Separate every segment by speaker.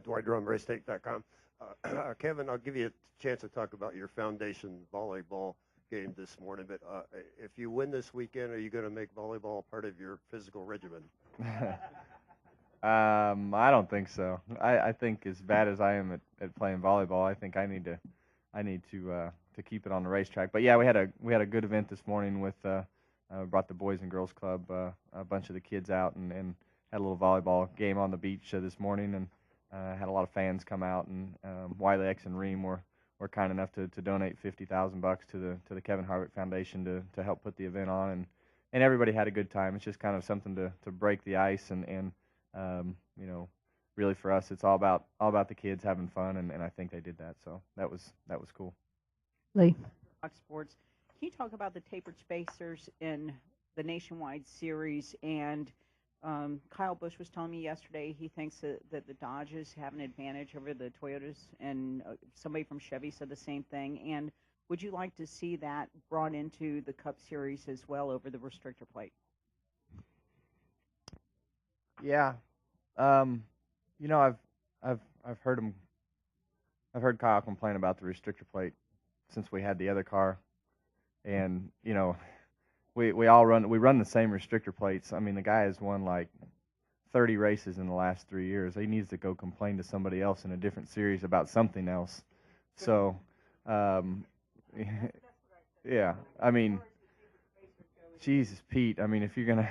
Speaker 1: Dwight Drum, racetape.com. Kevin, I'll give you a chance to talk about your foundation volleyball game this morning. But if you win this weekend, are you going to make volleyball part of your physical regimen?
Speaker 2: I don't think so. I think as bad as I am at playing volleyball, I think I need to keep it on the racetrack. But yeah, we had a good event this morning with brought the Boys and Girls Club, a bunch of the kids out and had a little volleyball game on the beach this morning, and had a lot of fans come out, and Wiley X and Ream were kind enough to donate $50,000 to the Kevin Harvick Foundation to help put the event on, and everybody had a good time. It's just kind of something to break the ice, and you know, really for us, it's all about the kids having fun, and I think they did that. So that was cool.
Speaker 3: Lee.
Speaker 4: Fox Sports. Can you talk about the tapered spacers in the Nationwide Series? And Kyle Busch was telling me yesterday he thinks that the Dodges have an advantage over the Toyotas, and somebody from Chevy said the same thing. And would you like to see that brought into the Cup Series as well over the restrictor plate?
Speaker 2: Yeah, you know, I've heard Kyle complain about the restrictor plate since we had the other car, and you know, we run the same restrictor plates. I mean, the guy has won like 30 races in the last 3 years. He needs to go complain to somebody else in a different series about something else. So, yeah, I mean, Jesus, Pete. I mean, if you're gonna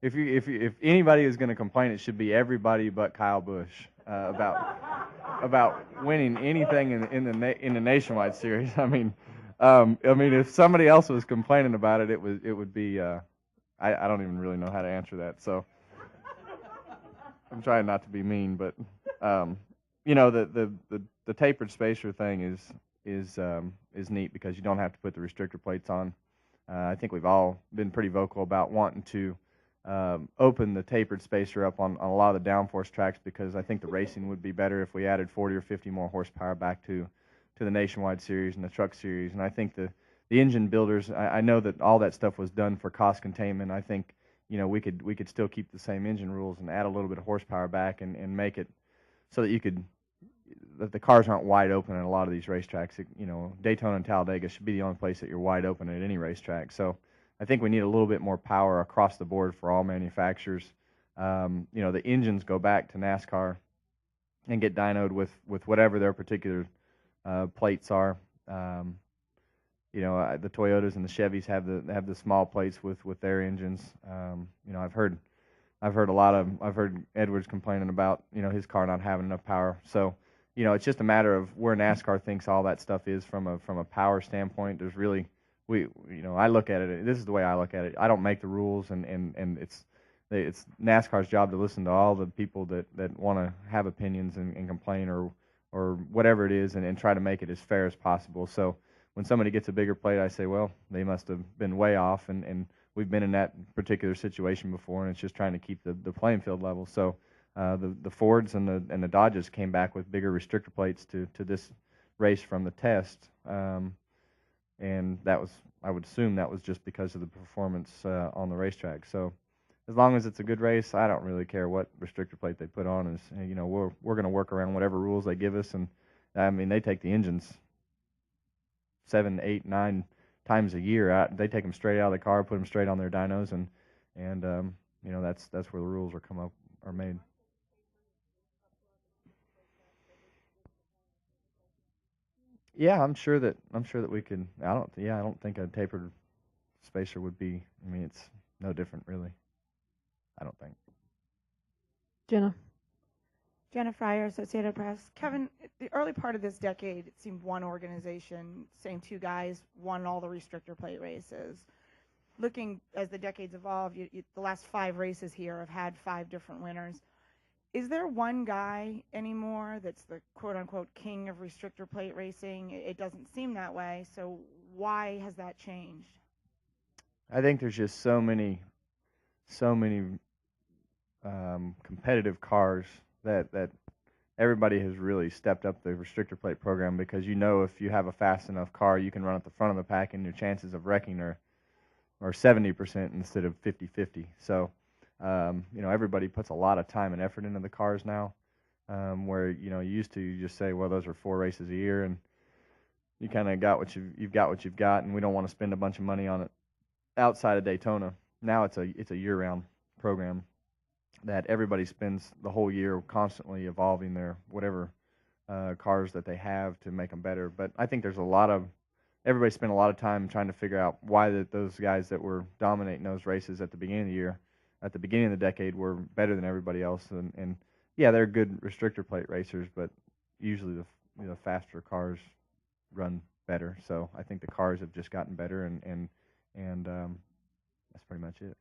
Speaker 2: if anybody is going to complain, it should be everybody but Kyle Busch about winning anything in the Nationwide Series. I mean, if somebody else was complaining about it, it would be. I don't even really know how to answer that. So I'm trying not to be mean, but you know, the tapered spacer thing is neat because you don't have to put the restrictor plates on. I think we've all been pretty vocal about wanting to open the tapered spacer up on a lot of the downforce tracks, because I think the racing would be better if we added 40 or 50 more horsepower back to the Nationwide Series and the Truck Series. And I think the engine builders, I know that all that stuff was done for cost containment. I think, you know, we could still keep the same engine rules and add a little bit of horsepower back and make it so that the cars aren't wide open at a lot of these racetracks. You know, Daytona and Talladega should be the only place that you're wide open at any racetrack. So I think we need a little bit more power across the board for all manufacturers. You know, the engines go back to NASCAR and get dynoed with whatever their particular plates are. You know, the Toyotas and the Chevys have the small plates with their engines. You know, I've heard Edwards complaining about, you know, his car not having enough power. So, you know, it's just a matter of where NASCAR thinks all that stuff is from a power standpoint. There's really you know, I look at it. This is the way I look at it. I don't make the rules, and it's NASCAR's job to listen to all the people that want to have opinions and complain or whatever it is, and try to make it as fair as possible. So when somebody gets a bigger plate, I say, well, they must have been way off, and we've been in that particular situation before, and it's just trying to keep the playing field level. So the Fords and the Dodges came back with bigger restrictor plates to this race from the test. And that was, I would assume, that was just because of the performance on the racetrack. So as long as it's a good race, I don't really care what restrictor plate they put on. You know, we're going to work around whatever rules they give us. And I mean, they take the engines 7, 8, 9 times a year. They take them straight out of the car, put them straight on their dynos, and you know, that's where the rules are made. Yeah, I'm sure that we could. I don't think a tapered spacer would be. I mean, it's no different, really. I don't think.
Speaker 3: Jenna.
Speaker 5: Jenna Fryer, Associated Press. Kevin, the early part of this decade, it seemed one organization, same two guys, won all the restrictor plate races. Looking as the decades evolved, the last 5 races here have had 5 different winners. Is there one guy anymore that's the quote-unquote king of restrictor plate racing? It doesn't seem that way, so why has that changed?
Speaker 2: I think there's just so many competitive cars that everybody has really stepped up the restrictor plate program, because you know, if you have a fast enough car, you can run at the front of the pack, and your chances of wrecking are 70% instead of 50-50. So you know, everybody puts a lot of time and effort into the cars now. where you used to you just say, well, those are 4 races a year, and you kind of got what you've got what you've got, and we don't want to spend a bunch of money on it outside of Daytona. Now it's a year-round program that everybody spends the whole year constantly evolving their whatever cars that they have to make them better. But I think there's everybody spent a lot of time trying to figure out why those guys that were dominating those races at the beginning of the year, at the beginning of the decade, were better than everybody else. And yeah, they're good restrictor plate racers, but usually the faster cars run better. So I think the cars have just gotten better, and that's pretty much it.